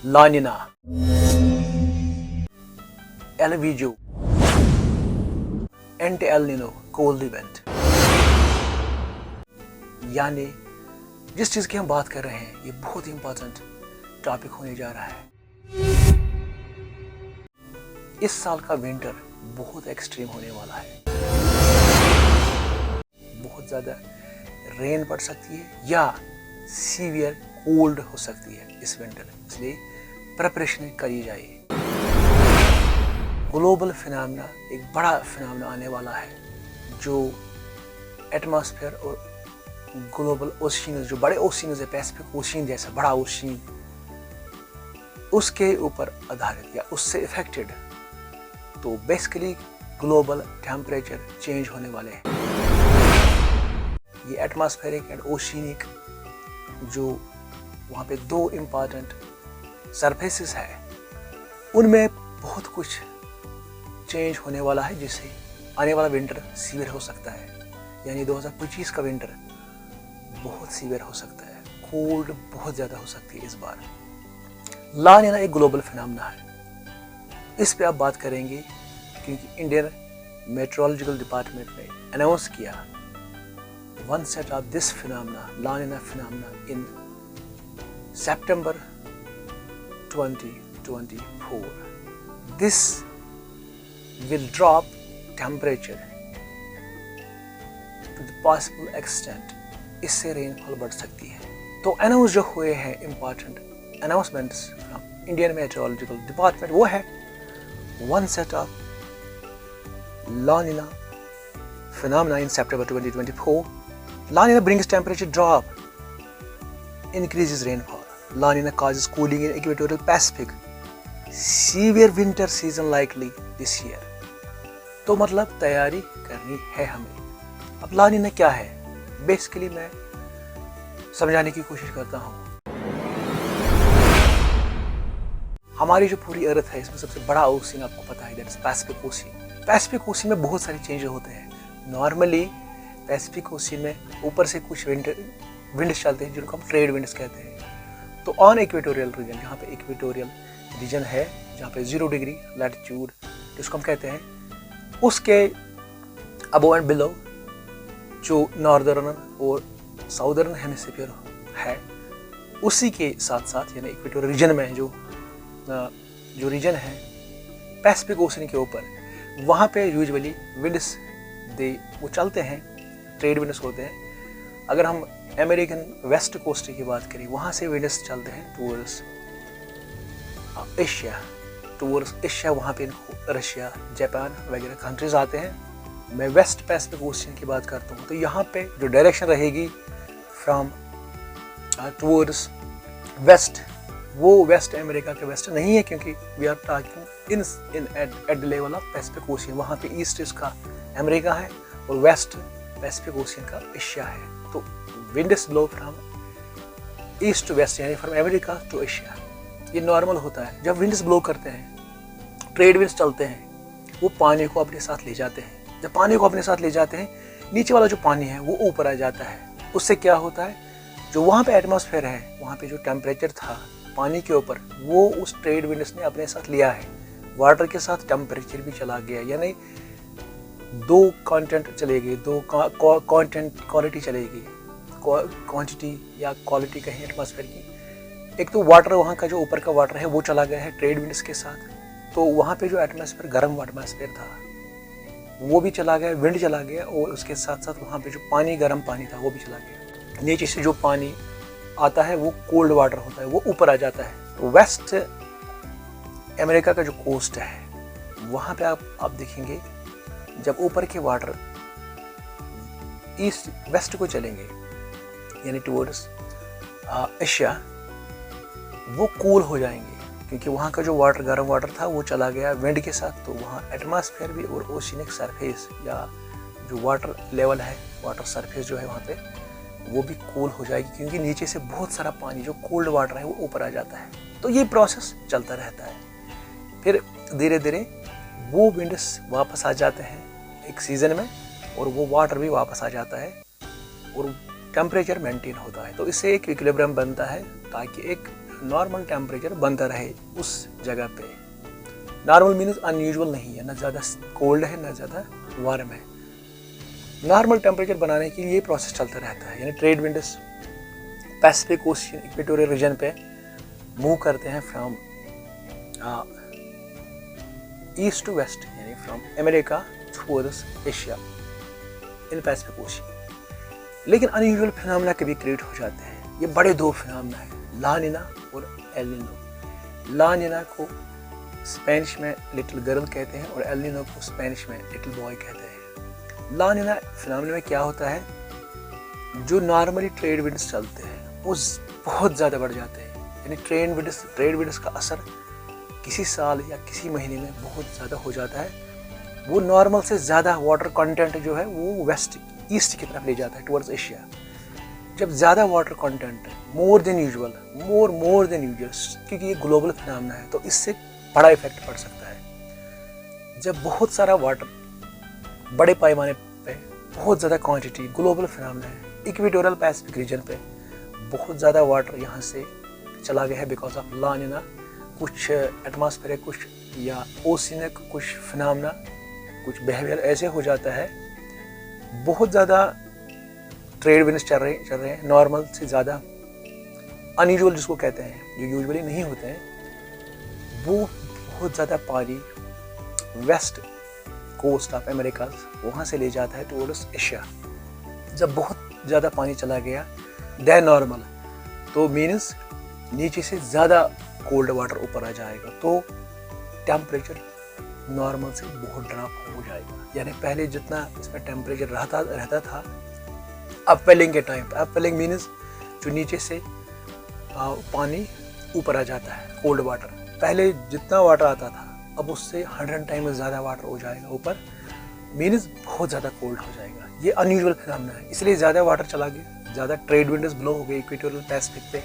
ला Nina, El वीजो, anti El Nino cold event. यानी जिस चीज की हम बात कर रहे हैं ये बहुत इंपॉर्टेंट टॉपिक होने जा रहा है। इस साल का विंटर बहुत एक्सट्रीम होने वाला है। बहुत ज्यादा रेन पड़ सकती है या सीवियर कोल्ड हो सकती है इस विंटर, इसलिए प्रिपरेशन करी जाए। ग्लोबल फिनोमेना, एक बड़ा फिनोमेना आने वाला है जो एटमॉस्फेयर और ग्लोबल ओशियन, जो बड़े ओशियन है, पैसिफिक ओशियन जैसा बड़ा ओशियन, उसके ऊपर आधारित या उससे इफेक्टेड। तो बेसिकली ग्लोबल टेम्परेचर चेंज होने वाले हैं। ये एटमॉस्फेरिक एंड ओशियनिक जो वहाँ पे दो इम्पॉर्टेंट सरफेसेस है, उनमें बहुत कुछ चेंज होने वाला है, जिससे आने वाला विंटर सीवियर हो सकता है। यानी 2025 का विंटर बहुत सीवियर हो सकता है, कोल्ड बहुत ज़्यादा हो सकती है इस बार। ला नीना एक ग्लोबल फिनोमेना है, इस पे आप बात करेंगे क्योंकि इंडियन मेट्रोलॉजिकल डिपार्टमेंट ने अनाउंस किया one set of this phenomena, La Nina phenomena, in September 2024. This will drop temperature to the possible extent, इससे रेनफॉल बढ़ सकती है। तो अनाउंस जो हुए हैं important announcements from Indian meteorological department, वो है one set of La Nina phenomena in September 2024. La Nina brings temperature drop, increases rainfall. La Nina causes cooling in equatorial Pacific. Severe winter season likely this year. तो मतलब तैयारी करनी है हमें। अब ला नीना क्या है, बेसिकली मैं समझाने की कोशिश करता हूँ। हमारी जो पूरी अर्थ है, इसमें सबसे बड़ा ओशियन आपको पता है, that is Pacific ocean. Pacific ocean में बहुत सारे चेंजेस होते हैं। नॉर्मली पैसिफिक ओशियन में ऊपर से कुछ विंड्स चलते हैं जिनको हम ट्रेड विंड्स कहते हैं। तो ऑन इक्वेटोरियल रीजन, जहाँ पे इक्वेटोरियल रीजन है, जहाँ पे 0 डिग्री लैटिट्यूड जिसको हम कहते हैं, उसके अबव एंड बिलो जो नॉर्दर्न और साउदर्न हेमिस्फीयर है, उसी के साथ साथ यानी इक्वेटोरियल रीजन में जो रीजन है पैसिफिक ओशियन के ऊपर, वहाँ पे यूजुअली विंड्स वो चलते हैं, ट्रेड विंड्स होते हैं। अगर हम अमेरिकन वेस्ट कोस्ट की बात करें, वहाँ से विंड्स चलते हैं टूवर्ड्स एशिया, वहाँ पे रशिया, जापान वगैरह कंट्रीज आते हैं। मैं वेस्ट पैसिफिक ओशियन की बात करता हूँ, तो यहाँ पे जो डायरेक्शन रहेगी फ्रॉम टूवर्ड्स वेस्ट, वो वेस्ट अमेरिका के वेस्ट नहीं है, क्योंकि we are talking in at the level of Pacific Ocean. वहाँ पे ईस्ट इसका अमेरिका है और वेस्ट पैसिफिक ओशियन का एशिया है। तो winds blow from east to west, यानी फ्रॉम अमेरिका टू एशिया। ये नॉर्मल होता है। जब विंड्स ब्लो करते हैं, ट्रेड विंड्स चलते हैं, वो पानी को अपने साथ ले जाते हैं। जब पानी को अपने साथ ले जाते हैं, नीचे वाला जो पानी है वो ऊपर आ जाता है। उससे क्या होता है, जो वहाँ पे एटमॉस्फेयर है, वहाँ पे जो टेम्परेचर था पानी के ऊपर, वो उस ट्रेड विंड्स ने अपने साथ लिया है। वाटर के साथ टेम्परेचर भी चला गया, यानी दो कंटेंट चले गए, दो कंटेंट क्वालिटी चलेगी, क्वांटिटी या क्वालिटी कहें एटमॉस्फेयर की। एक तो वाटर, वहाँ का जो ऊपर का वाटर है वो चला गया है ट्रेड विंड्स के साथ, तो वहाँ पे जो एटमॉस्फेयर, गर्म एटमॉस्फेयर था वो भी चला गया, विंड चला गया, और उसके साथ साथ वहाँ पे जो पानी, गर्म पानी था वो भी चला गया। नीचे से जो पानी आता है वो कोल्ड वाटर होता है, वो ऊपर आ जाता है। तो वेस्ट अमेरिका का जो कोस्ट है, वहाँ पे आप देखेंगे जब ऊपर के वाटर ईस्ट वेस्ट को चलेंगे, यानी टुवर्ड्स एशिया, वो कूल हो जाएंगे, क्योंकि वहाँ का जो वाटर, गर्म वाटर था, वो चला गया विंड के साथ। तो वहाँ एटमॉस्फेयर भी और ओशियनिक सरफेस या जो वाटर लेवल है, वाटर सरफेस जो है वहाँ पे, वो भी कूल हो जाएगी, क्योंकि नीचे से बहुत सारा पानी जो कोल्ड वाटर है वो ऊपर आ जाता है। तो ये प्रोसेस चलता रहता है। फिर धीरे धीरे वो विंड्स वापस आ जाते हैं एक सीज़न में, और वो वाटर भी वापस आ जाता है और टेम्परेचर मेंटेन होता है। तो इससे एक इक्विलिब्रियम बनता है, ताकि एक नॉर्मल टेम्परेचर बनता रहे उस जगह पे। नॉर्मल मीन्स अनयूजुअल नहीं है, ना ज़्यादा कोल्ड है ना ज़्यादा वार्म है। नॉर्मल टेम्परेचर बनाने के लिए ये प्रोसेस चलता रहता है, यानी trade winds Pacific ocean equatorial region पे मूव करते हैं फ्रॉम ईस्ट टू वेस्ट, यानी from America towards Asia in Pacific ocean. लेकिन अनयूजुअल फिनोमेना कभी क्रिएट हो जाते हैं। ये बड़े दो फिनोमेना है, ला नीना और एल नीनो। ला नीना को स्पेनिश में लिटिल गर्ल कहते हैं और एल नीनो को स्पेनिश में लिटिल बॉय कहते हैं। ला नीना फिनोमेना में क्या होता है, जो नॉर्मली ट्रेड विंड्स चलते हैं वो बहुत ज़्यादा बढ़ जाते हैं, यानी ट्रेड विंड्स का असर किसी साल या किसी महीने में बहुत ज़्यादा हो जाता है। वो नॉर्मल से ज़्यादा वाटर कंटेंट जो है वो वेस्ट ईस्ट की तरफ ले जाता है, टुवर्ड्स एशिया। जब ज़्यादा water content more than usual, क्योंकि ये ग्लोबल फिनोमेना है तो इससे बड़ा इफेक्ट पड़ सकता है। जब बहुत सारा वाटर बड़े पैमाने पे, बहुत ज़्यादा क्वांटिटी, ग्लोबल फिनोमेना है, इक्वेटोरियल पैसिफिक रीजन पे बहुत ज़्यादा वाटर यहाँ से चला गया है बिकॉज ऑफ ला नीना। कुछ एटमॉस्फेरिक कुछ या ओशिनिक कुछ फिनोमेना, कुछ बिहेवियर ऐसे हो जाता है, बहुत ज़्यादा ट्रेड विंड्स चल रहे हैं, नॉर्मल से ज़्यादा अनयूजुअल जिसको कहते हैं, जो यूजुअली नहीं होते हैं, वो बहुत ज़्यादा पानी वेस्ट कोस्ट ऑफ अमेरिका वहाँ से ले जाता है टुवर्ड्स एशिया। जब बहुत ज़्यादा पानी चला गया दैन नॉर्मल, तो मीन्स नीचे से ज़्यादा कोल्ड वाटर ऊपर आ जाएगा, तो टेम्परेचर नॉर्मल से बहुत ड्रॉप हो जाएगा। यानी पहले जितना इसमें टेम्परेचर रहता था अपवेलिंग के टाइम पे, अपवेलिंग मीन्स जो नीचे से पानी ऊपर आ जाता है, कोल्ड वाटर। पहले जितना वाटर आता था अब उससे 100 टाइम ज़्यादा वाटर हो जाएगा ऊपर, मीन्स बहुत ज़्यादा कोल्ड हो जाएगा। ये अनयूजुअल फिनोमेना है, इसलिए ज़्यादा वाटर चला गया, ज़्यादा ट्रेड विंड्स ब्लो हो गई इक्वेटोरियल पैसिफिक पे,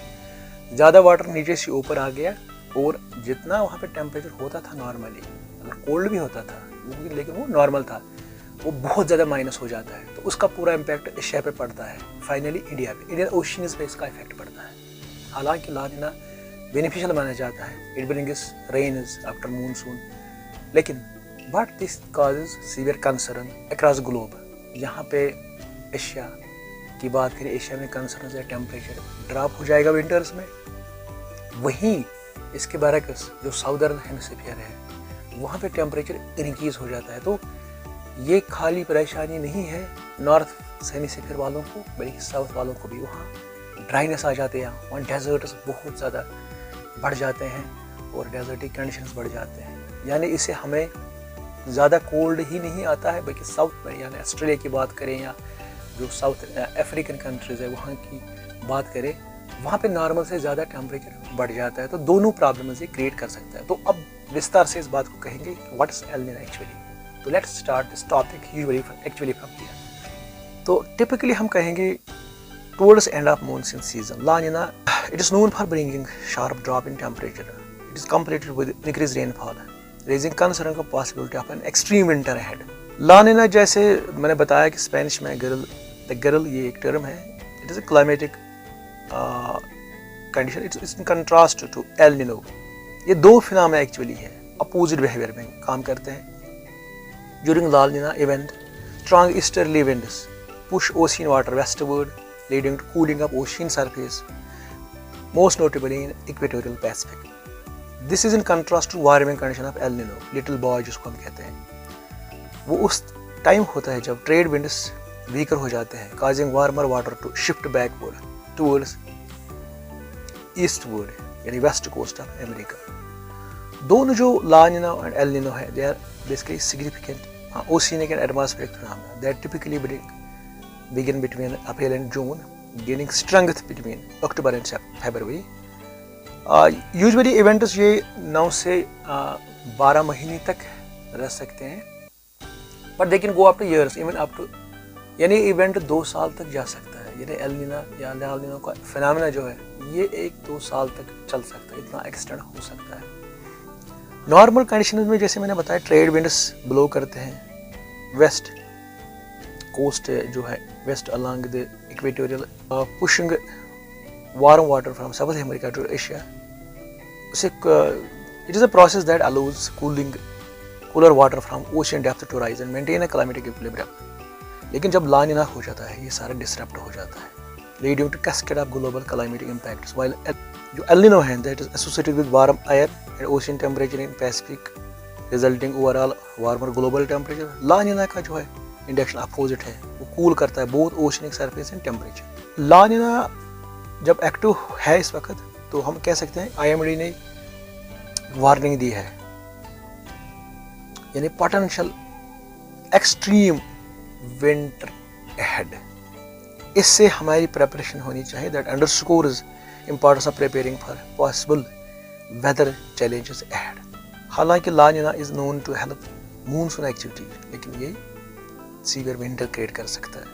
ज़्यादा वाटर नीचे से ऊपर आ गया और जितना वहाँ पे टेम्परेचर होता था नॉर्मली, अगर कोल्ड भी होता था लेकिन वो नॉर्मल था, वो बहुत ज़्यादा माइनस हो जाता है। तो उसका पूरा इम्पैक्ट एशिया पे पड़ता है, फाइनली इंडिया पे, इंडियन ओशियंस पे इसका इफेक्ट पड़ता है। हालांकि ला नीना बेनिफिशियल माना जाता है, it brings rains after monsoon, लेकिन but this causes severe concern across globe. यहाँ पे एशिया की बात करें, एशिया में कंसर्न है टेम्परेचर ड्रॉप हो जाएगा विंटर्स में। वहीं इसके बरक्स जो साउदर्न हेमिस्फीयर है वहाँ पे टेम्परेचर इंक्रीज हो जाता है। तो ये खाली परेशानी नहीं है नॉर्थ हेमिस्फीयर वालों को, बल्कि साउथ वालों को भी। वहाँ ड्राइनेस आ जाते हैं, वहाँ डेजर्ट्स बहुत ज़्यादा बढ़ जाते हैं और डेजर्टी कंडीशंस बढ़ जाते हैं। यानी इससे हमें ज़्यादा कोल्ड ही नहीं आता है, बल्कि साउथ में, यानी ऑस्ट्रेलिया की बात करें या जो साउथ अफ्रीकन कंट्रीज़ है वहाँ की बात करें, वहाँ पे नॉर्मल से ज़्यादा टेम्परेचर बढ़ जाता है। तो दोनों प्रॉब्लम ये क्रिएट कर सकता है। तो अब विस्तार से इस बात को कहेंगे what is El Nino actually. तो let's start this topic actually from here. तो टिपिकली हम कहेंगे towards end of monsoon season, La Nina it is known for bringing sharp drop in temperature. It is completed with increase rainfall, raising concern of possibility of an extreme winter ahead. La Nina जैसे मैंने बताया कि Spanish में girl ये एक term है, it is a climatic condition, it's in contrast to El Nino. ये दो फिनोमेना एक्चुअली है, अपोजिट बिहेवियर में काम करते हैं। During La Nina event strong easterly winds push ocean water westward leading to cooling of ocean surface, most notably in equatorial Pacific. This is in contrast to warming condition of El Nino, little boy जिसको हम कहते हैं। वो उस time होता है जब trade winds weaker हो जाते हैं, causing warmer water to shift backward towards eastward, यानी वेस्ट कोस्ट ऑफ अमेरिका। दोनों जो La Nina and El Nino है, they are basically significant oceanic and atmospheric phenomena that typically begin between April and June, gaining strength between October and February. Usually events ये 9 से 12 महीने तक रह सकते हैं, but they can go up to years, even up to, यानी event 2 साल तक जा सकता है। यानी एल नीना या ला नीना का फिनोमेना जो है ये 1-2 साल तक चल सकता है, इतना एक्सटेंड हो सकता है। नॉर्मल कंडीशन में जैसे मैंने बताया ट्रेड विंड्स ब्लो करते हैं वेस्ट कोस्ट जो है, west along the equatorial, pushing warm water from South America to Asia उसे it is a process that allows cooler water from ocean depth to rise and maintain a climatic equilibrium. लेकिन जब ला नीना हो जाता है ये सारा डिसरप्ट हो जाता है, leading to cascade of global climatic impacts. While जो एल नीनो है that is associated with warm air and ocean temperature in Pacific resulting overall warmer global temperature. La Nina का जो है इंडक्शन अपोजिट है, वो कूल करता है both oceanic surface and temperature. La Nina जब एक्टिव है इस वक्त तो हम कह सकते हैं IMD ने वार्निंग दी है, यानी पोटेंशियल एक्सट्रीम विंटर अहेड। इससे हमारी प्रिपरेशन होनी चाहिए that underscores importance of preparing for possible weather challenges ahead. हालांकि La Nina is known to help monsoon activity, लेकिन ये सीवियर विंटर क्रिएट कर सकता है।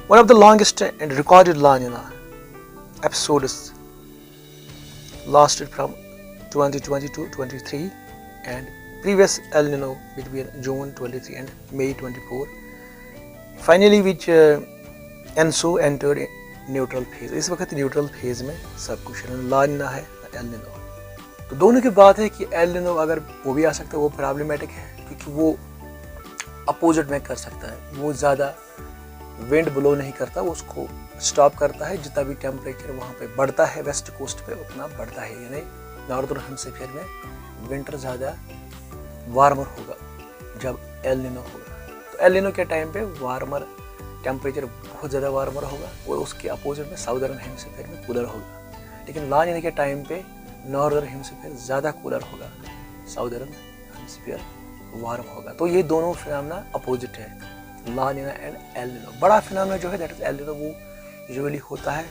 One of the longest and recorded La Nina episodes lasted from 2020 to 23 and previous El Nino between June 23 and May 24 finally which ENSO entered neutral phase. इस वक्त neutral phase में सब कुछ ला नीना है El Nino. तो दोनों की बात है कि एल नीनो अगर वो भी आ सकता है वो प्रॉब्लमेटिक है क्योंकि वो अपोजिट में कर सकता है, वो ज़्यादा विंड ब्लो नहीं करता, वो उसको स्टॉप करता है। जितना भी टेम्परेचर वहाँ पे बढ़ता है वेस्ट कोस्ट पे उतना बढ़ता है, यानी नॉर्दर्न हेमिस्फीयर में विंटर ज़्यादा वार्मर होगा जब एल नीनो होगा। तो एल नीनो के टाइम पे वार्मर टेम्परेचर बहुत ज़्यादा वार्मर होगा और उसके अपोजिट में साउदर्न हेमिस्फीयर में कूलर होगा। लेकिन ला नीना के टाइम पे नॉर्दर्न हेमिस्फीयर ज़्यादा कूलर होगा, साउदर्न हेमिस्फीयर वार्म होगा। तो ये दोनों फिनोमेना अपोजिट है, ला नीना एंड एल नीनो। बड़ा फिनोमेना जो है दैट इज एल नीनो, वो यूजुअली होता है,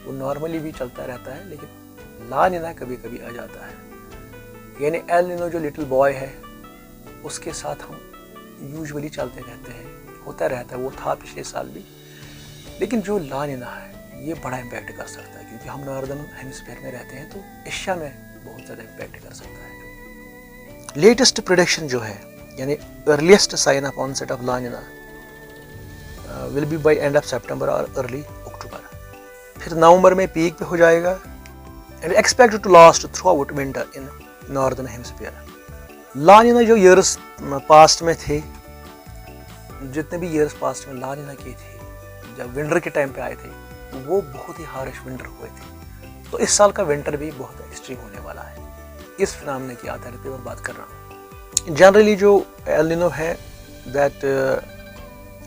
वो नॉर्मली भी चलता रहता है, लेकिन ला नीना कभी कभी आ जाता है। यानी एल नीनो जो लिटिल बॉय है उसके साथ हम यूजुअली चलते रहते हैं, होता रहता है, वो था पिछले साल भी। लेकिन जो ला नीना है ये बड़ा इम्पैक्ट कर सकता है क्योंकि हम नॉर्दर्न हेमिस्फीयर में रहते हैं, तो एशिया में बहुत ज़्यादा इम्पैक्ट कर सकता है। लेटेस्ट प्रेडिक्शन जो है यानी earliest sign of onset of La Nina will be by end of September और अर्ली अक्टूबर, फिर नवंबर में पीक पे हो जाएगा and expected to last throughout winter in northern hemisphere. La Nina जो ईयर्स पास्ट में थे, जितने भी ईयर्स पास्ट में ला नीना के थे जब विंटर के टाइम पे आए थे वो बहुत ही हार्श विंटर हुए थे। तो इस साल का विंटर भी बहुत एक्सट्रीम होने वाला है। इस फिनोमेना की आधार पे मैं बात कर रहा हूँ। जनरली जो एल नीनो है दैट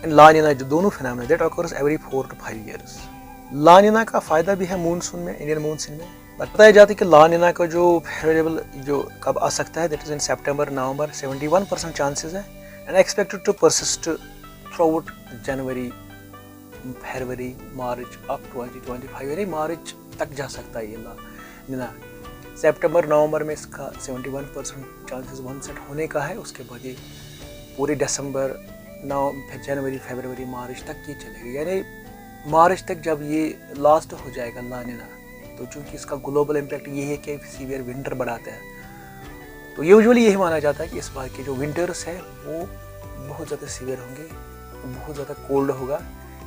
ला नीना, जो दोनों phenomena that occurs every 4 to 5 years। La Nina का फायदा भी है मूनसून में, इंडियन मूनसून में। बताया जाता है कि ला नीना का जो फेवरेबल जो कब आ सकता है that is in September November, 71% chances है and expected to persist throughout January February March up 2025, यानी मार्च तक जा सकता है ये ला नीना। सितंबर नवंबर में इसका 71% चांसेस वनसेट होने का है, उसके बाद ये पूरे दिसंबर जनवरी फरवरी मार्च तक ये चलेगा। यानी मार्च तक जब ये लास्ट हो जाएगा ला नीना, तो चूँकि इसका ग्लोबल इम्पैक्ट ये है कि सीवियर विंटर बढ़ाता है, तो यूजुअली यही माना जाता है कि इस बार के जो विंटर्स है वो बहुत ज़्यादा सीवियर होंगे, बहुत ज़्यादा कोल्ड होगा।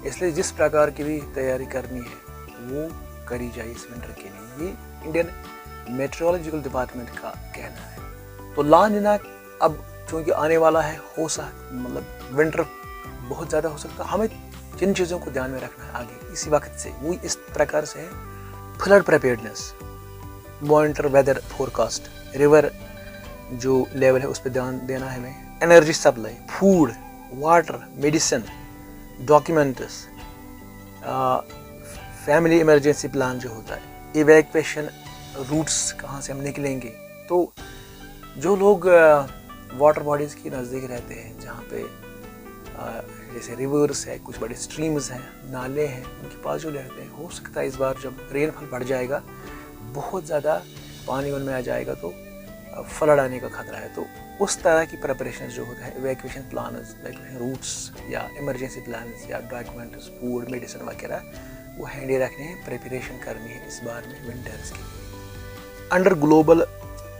इसलिए जिस प्रकार की भी तैयारी करनी है वो करी जाए इस विंटर के लिए, ये इंडियन मेट्रोलॉजिकल डिपार्टमेंट का कहना है। तो ला नीना अब चूँकि आने वाला है, हो सकता मतलब विंटर बहुत ज़्यादा हो सकता है। हमें जिन चीज़ों को ध्यान में रखना है आगे इसी वक्त से वो इस प्रकार से है: flood preparedness, monitor weather forecast, river जो लेवल है उस पर ध्यान देना है हमें, energy supply, food, water, medicine, documents, family emergency plan जो होता है, इवैक्यूएशन रूट्स, कहाँ से हम निकलेंगे। तो जो लोग वाटर बॉडीज़ के नज़दीक रहते हैं, जहाँ पे जैसे रिवर्स है, कुछ बड़े स्ट्रीम्स हैं, नाले हैं, उनके पास जो रहते हैं, हो सकता है इस बार जब रेनफॉल बढ़ जाएगा बहुत ज़्यादा पानी उनमें आ जाएगा तो फ्लड आने का खतरा है। तो उस तरह की प्रिपरेशन जो होता है, इवैक्यूएशन प्लान्स, इवैक्यूएशन रूट्स या इमरजेंसी प्लान्स या डॉक्यूमेंट्स, फूड, मेडिसिन वगैरह वो हैंडी रखने हैं, प्रिपरेशन करनी है इस बार में विंटर्स के लिए। अंडर ग्लोबल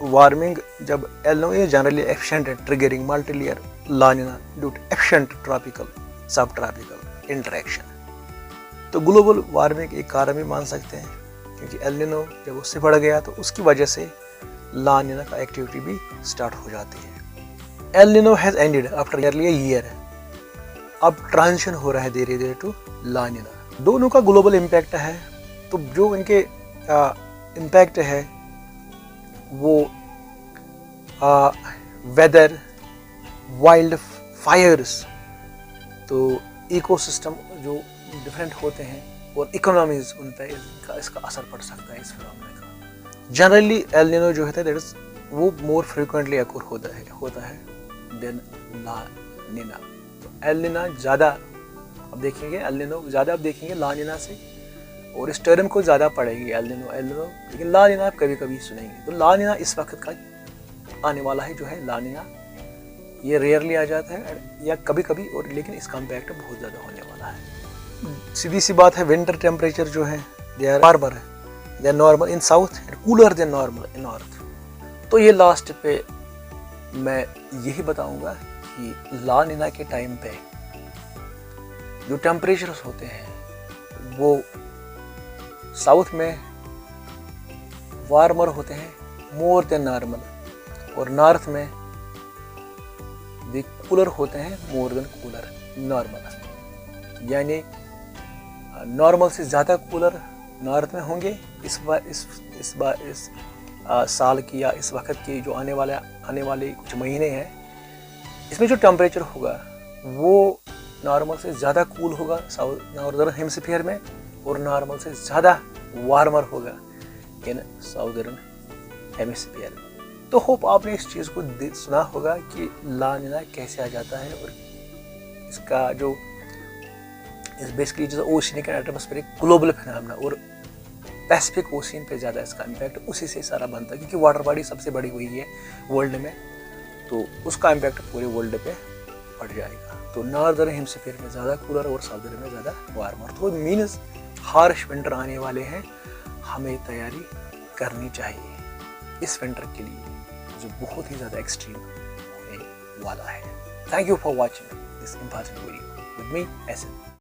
वार्मिंग जब El Nino is generally efficient at triggering multilayer La Nina due to efficient tropical sub tropical interaction. तो ग्लोबल वार्मिंग एक कारण भी मान सकते हैं क्योंकि एल नीनो जब उससे बढ़ गया तो उसकी वजह से ला नीना का एक्टिविटी भी स्टार्ट हो जाती है। El Nino has ended after nearly a year. अब ट्रांजिशन हो रहा है धीरे धीरे टू ला नीना। दोनों का ग्लोबल इम्पैक्ट है, तो जो इनके इम्पैक्ट है वो वेदर, वाइल्ड फायर्स, तो इकोसिस्टम जो डिफरेंट होते हैं और इकोनॉमीज उन पर इसका असर पड़ सकता है इस फिनोमेना का। जनरली एल नीनो जो है दैट इज वो मोर फ्रिक्वेंटली अकर होता है देन ला नीना। तो एल नीना ज़्यादा अब देखेंगे, एल नीनो ज़्यादा अब देखेंगे ला नीना से, और इस टर्म को ज़्यादा पड़ेगी एल नीनो, लेकिन ला नीना आप कभी कभी सुनेंगे। तो ला नीना इस वक्त का आने वाला है जो है ला नीना, ये रेयरली आ जाता है या कभी कभी, और लेकिन इसका इम्पैक्ट बहुत ज़्यादा होने वाला है। सीधी सी बात है, विंटर टेम्परेचर जो है they are warmer, they are normal in south and cooler than normal in north. तो ये लास्ट पे मैं यही बताऊंगा कि ला नीना के टाइम पे जो टेम्परेचर्स होते हैं वो साउथ में वार्मर होते हैं मोर देन नॉर्मल, और नॉर्थ में भी कूलर होते हैं मोर देन कूलर नॉर्मल। यानी नॉर्मल से ज़्यादा कूलर नॉर्थ में होंगे इस साल की या इस वक्त की जो आने वाले कुछ महीने हैं, इसमें जो टेम्परेचर होगा वो नॉर्मल से ज़्यादा कूल होगा साउथ नॉर्दर्न हेमिस्फीयर में, और नॉर्मल से ज़्यादा वार्मर होगा इन साउदर्न हेमिस्फीयर में। तो होप आपने इस चीज़ को सुना होगा कि ला नीना कैसे आ जाता है, और इसका जो इस बेसिकली जो oceanic and atmospheric global phenomena, और पैसिफिक ओशियन पे ज़्यादा इसका इम्पैक्ट उसी से सारा बनता है, क्योंकि वाटर बॉडी सबसे बड़ी हुई है वर्ल्ड में, तो उसका इम्पैक्ट पूरे वर्ल्ड पे पड़ जाएगा। तो नॉर्दर्न हेमिस्फीयर में ज़्यादा कूलर और साउदर्न में ज़्यादा वार्मर, तो मीन्स हार्श विंटर आने वाले हैं, हमें तैयारी करनी चाहिए इस विंटर के लिए जो बहुत ही ज़्यादा एक्सट्रीम होने वाला है। Thank you for watching this important video with me essence.